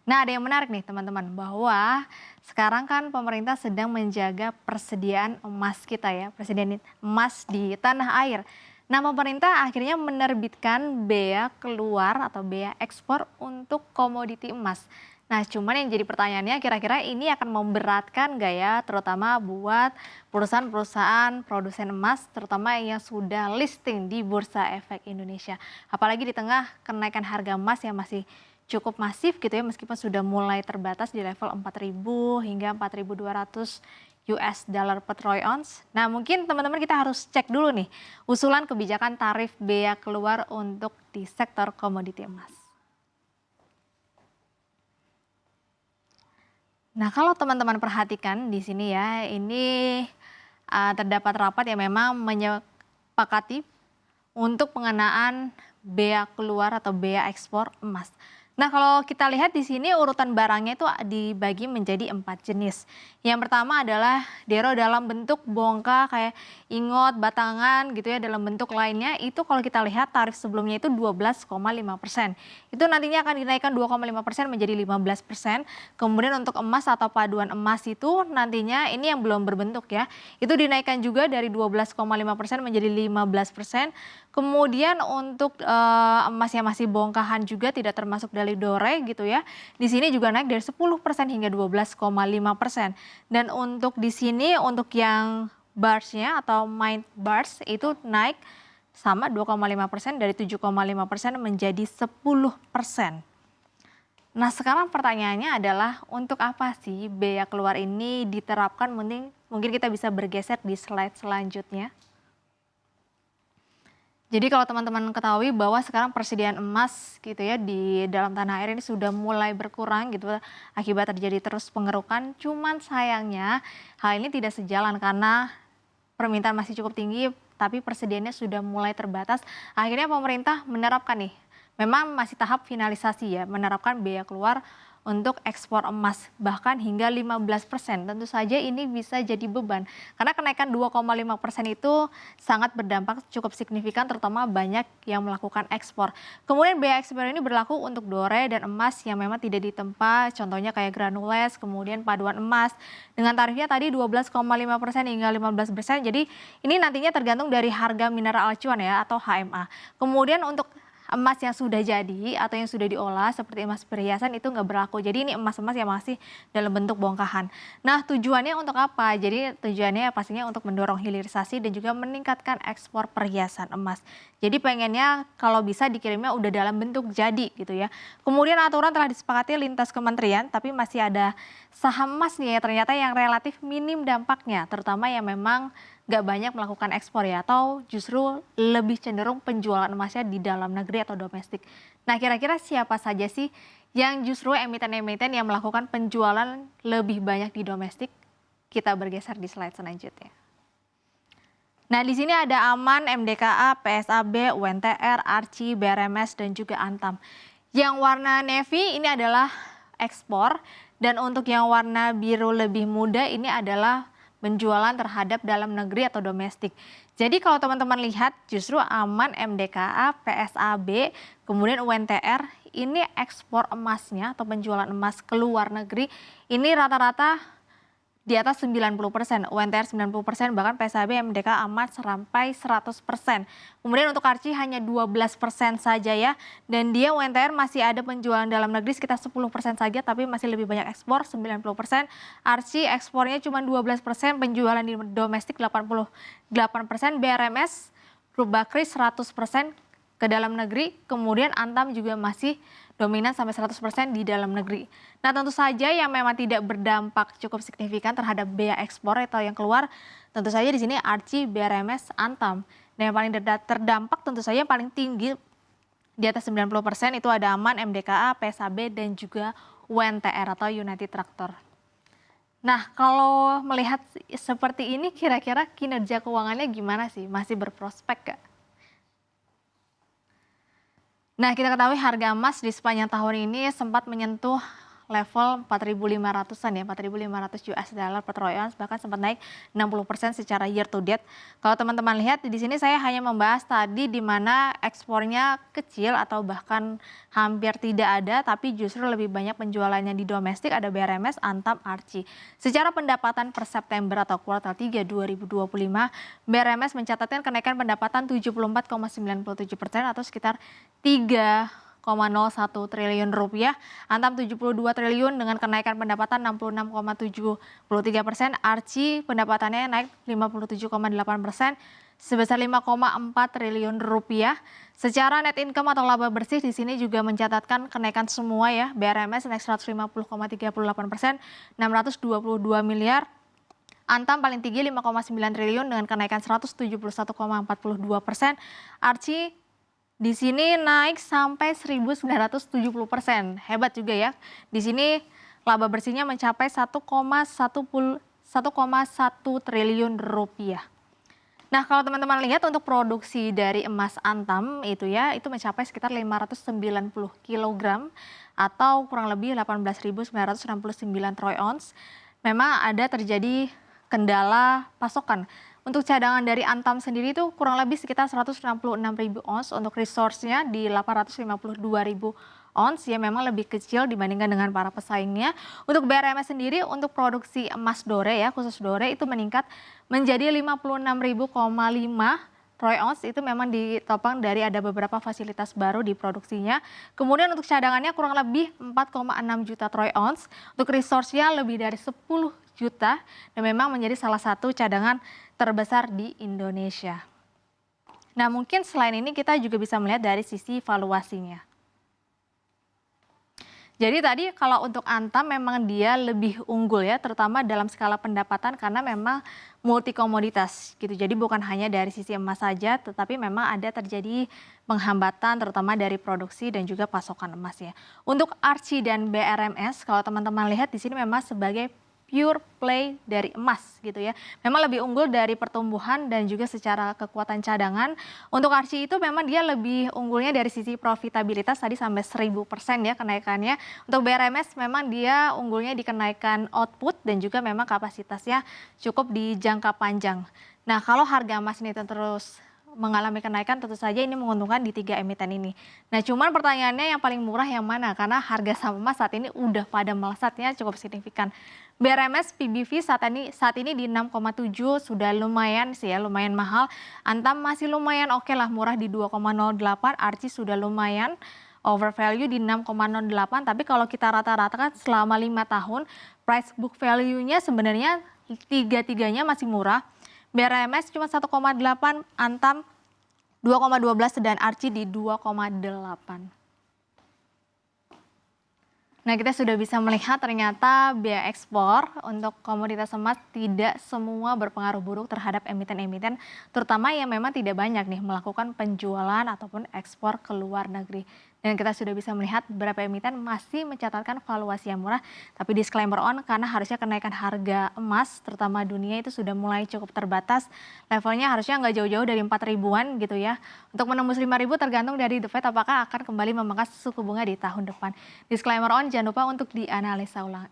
Nah, ada yang menarik nih teman-teman, bahwa sekarang kan pemerintah sedang menjaga persediaan emas kita ya, persediaan emas di tanah air. Nah, pemerintah akhirnya menerbitkan bea keluar atau bea ekspor untuk komoditi emas. Nah, cuman yang jadi pertanyaannya kira-kira ini akan memberatkan nggak ya, terutama buat perusahaan-perusahaan produsen emas, terutama yang sudah listing di Bursa Efek Indonesia. Apalagi di tengah kenaikan harga emas yang masih cukup masif gitu ya, meskipun sudah mulai terbatas di level 4.000 hingga 4.200 US dollar per troy ounce. Nah, mungkin teman-teman kita harus cek dulu nih usulan kebijakan tarif bea keluar untuk di sektor komoditi emas. Nah, kalau teman-teman perhatikan di sini ya, ini terdapat rapat yang memang menyepakati untuk pengenaan bea keluar atau bea ekspor emas. Nah, kalau kita lihat di sini urutan barangnya itu dibagi menjadi 4 jenis. Yang pertama adalah dero dalam bentuk bongka kayak ingot, batangan gitu ya, dalam bentuk lainnya itu kalau kita lihat tarif sebelumnya itu 12,5%. Itu nantinya akan dinaikkan 2,5% menjadi 15%. Kemudian untuk emas atau paduan emas itu nantinya ini yang belum berbentuk ya, itu dinaikkan juga dari 12,5% menjadi 15%. Kemudian untuk emas yang masih bongkahan juga tidak termasuk dari dore gitu ya. Di sini juga naik dari 10% hingga 12,5%. Dan untuk di sini untuk yang barsnya atau main bars itu naik sama 2,5% dari 7,5% menjadi 10%. Nah, sekarang pertanyaannya adalah untuk apa sih bea keluar ini diterapkan? Mungkin kita bisa bergeser di slide selanjutnya. Jadi kalau teman-teman ketahui bahwa sekarang persediaan emas gitu ya di dalam tanah air ini sudah mulai berkurang gitu akibat terjadi terus pengerukan. Cuman sayangnya hal ini tidak sejalan karena permintaan masih cukup tinggi tapi persediaannya sudah mulai terbatas. Akhirnya pemerintah menerapkan nih, memang masih tahap finalisasi ya, menerapkan bea keluar untuk ekspor emas bahkan hingga 15%. Tentu saja ini bisa jadi beban karena kenaikan 2,5% itu sangat berdampak cukup signifikan terutama banyak yang melakukan ekspor. Kemudian bea ekspor ini berlaku untuk dore dan emas yang memang tidak ditempa, contohnya kayak granules, kemudian paduan emas dengan tarifnya tadi 12,5% hingga 15%. Jadi ini nantinya tergantung dari harga mineral acuan ya atau HMA. Kemudian untuk emas yang sudah jadi atau yang sudah diolah seperti emas perhiasan itu nggak berlaku. Jadi ini emas-emas yang masih dalam bentuk bongkahan. Nah, tujuannya untuk apa? Jadi tujuannya pastinya untuk mendorong hilirisasi dan juga meningkatkan ekspor perhiasan emas. Jadi pengennya kalau bisa dikirimnya udah dalam bentuk jadi gitu ya. Kemudian aturan telah disepakati lintas kementerian tapi masih ada saham emas nih ya ternyata yang relatif minim dampaknya, terutama yang memang nggak banyak melakukan ekspor ya, atau justru lebih cenderung penjualan emasnya di dalam negeri atau domestik. Nah, kira-kira siapa saja sih yang justru emiten-emiten yang melakukan penjualan lebih banyak di domestik? Kita bergeser di slide selanjutnya. Nah, di sini ada Aman, MDKA, PSAB, UNTR, Arci, BRMS, dan juga Antam. Yang warna navy ini adalah ekspor, dan untuk yang warna biru lebih muda ini adalah penjualan terhadap dalam negeri atau domestik. Jadi kalau teman-teman lihat justru Aman, MDKA, PSAB, kemudian UNTR ini ekspor emasnya atau penjualan emas ke luar negeri ini rata-rata di atas 90%, UNTR 90%, bahkan PSAB, MDK, Aman sampai 100%. Kemudian untuk Arci hanya 12% saja ya, dan dia UNTR masih ada penjualan dalam negeri sekitar 10% saja, tapi masih lebih banyak ekspor 90%. Arci ekspornya cuma 12%, penjualan di domestik 88%, BRMS, Grup Bakri 100% ke dalam negeri, kemudian Antam juga masih dominan sampai 100% di dalam negeri. Nah, tentu saja yang memang tidak berdampak cukup signifikan terhadap bea ekspor atau yang keluar, tentu saja di sini Arci, BRMS, Antam. Dan yang paling terdampak tentu saja yang paling tinggi di atas 90% itu ada Aman, MDKA, PSAB, dan juga UNTR atau United Tractor. Nah, kalau melihat seperti ini kira-kira kinerja keuangannya gimana sih? Masih berprospek gak? Nah, kita ketahui harga emas di sepanjang tahun ini sempat menyentuh level 4.500-an ya, 4.500 US dollar per troy ounce, bahkan sempat naik 60% secara year to date. Kalau teman-teman lihat di sini saya hanya membahas tadi di mana ekspornya kecil atau bahkan hampir tidak ada, tapi justru lebih banyak penjualannya di domestik, ada BRMS, Antam, Archie. Secara pendapatan per September atau kuartal 3 2025, BRMS mencatatkan kenaikan pendapatan 74,97% atau sekitar 3,01 triliun rupiah, Antam 72 triliun dengan kenaikan pendapatan 66,73%, Archie pendapatannya naik 57,8% sebesar 5,4 triliun rupiah. Secara net income atau laba bersih di sini juga mencatatkan kenaikan semua ya, BRMS naik 150,38%, 622 miliar. Antam paling tinggi 5,9 triliun dengan kenaikan 171,42%. Archie di sini naik sampai 1.970%, hebat juga ya. Di sini laba bersihnya mencapai 1,1 triliun rupiah. Nah, kalau teman-teman lihat untuk produksi dari emas Antam itu ya, itu mencapai sekitar 590 kg atau kurang lebih 18.969 troy ounce. Memang ada terjadi kendala pasokan. Untuk cadangan dari Antam sendiri itu kurang lebih sekitar 166.000 ons, untuk resource-nya di 852.000 ons ya, memang lebih kecil dibandingkan dengan para pesaingnya. Untuk BRMS sendiri untuk produksi emas dore ya, khusus dore itu meningkat menjadi 56.000,5 troy ounce, itu memang ditopang dari ada beberapa fasilitas baru di produksinya. Kemudian untuk cadangannya kurang lebih 4,6 juta troy ounce, untuk resource-nya lebih dari 10 juta dan memang menjadi salah satu cadangan terbesar di Indonesia. Nah, mungkin selain ini kita juga bisa melihat dari sisi valuasinya. Jadi tadi kalau untuk Antam memang dia lebih unggul ya, terutama dalam skala pendapatan karena memang multi komoditas gitu. Jadi bukan hanya dari sisi emas saja, tetapi memang ada terjadi penghambatan terutama dari produksi dan juga pasokan emasnya. Untuk Archie dan BRMS, kalau teman-teman lihat di sini memang sebagai pure play dari emas gitu ya. Memang lebih unggul dari pertumbuhan dan juga secara kekuatan cadangan. Untuk Archie itu memang dia lebih unggulnya dari sisi profitabilitas tadi sampai 1000% ya kenaikannya. Untuk BRMS memang dia unggulnya di kenaikan output dan juga memang kapasitasnya cukup di jangka panjang. Nah, kalau harga emas ini terus mengalami kenaikan, tentu saja ini menguntungkan di 3 emiten ini. Nah, cuman pertanyaannya yang paling murah yang mana? Karena harga saham emas saat ini udah pada melesatnya cukup signifikan. BRMS PBV saat ini di 6,7 sudah lumayan sih ya, lumayan mahal. Antam masih lumayan oke lah, murah di 2,08, Archie sudah lumayan overvalue di 6,08, tapi kalau kita rata-ratakan selama 5 tahun, price book value-nya sebenarnya tiga-tiganya masih murah. BRMS cuma 1,8, Antam 2,12 dan Archie di 2,8. Nah, kita sudah bisa melihat ternyata biaya ekspor untuk komoditas emas tidak semua berpengaruh buruk terhadap emiten-emiten, terutama yang memang tidak banyak nih melakukan penjualan ataupun ekspor ke luar negeri. Dan kita sudah bisa melihat beberapa emiten masih mencatatkan valuasi yang murah, tapi disclaimer on karena harusnya kenaikan harga emas terutama dunia itu sudah mulai cukup terbatas. Levelnya harusnya nggak jauh-jauh dari 4 ribuan gitu ya. Untuk menembus 5.000 tergantung dari The Fed apakah akan kembali memangkas suku bunga di tahun depan. Disclaimer on, jangan lupa untuk dianalisa ulang.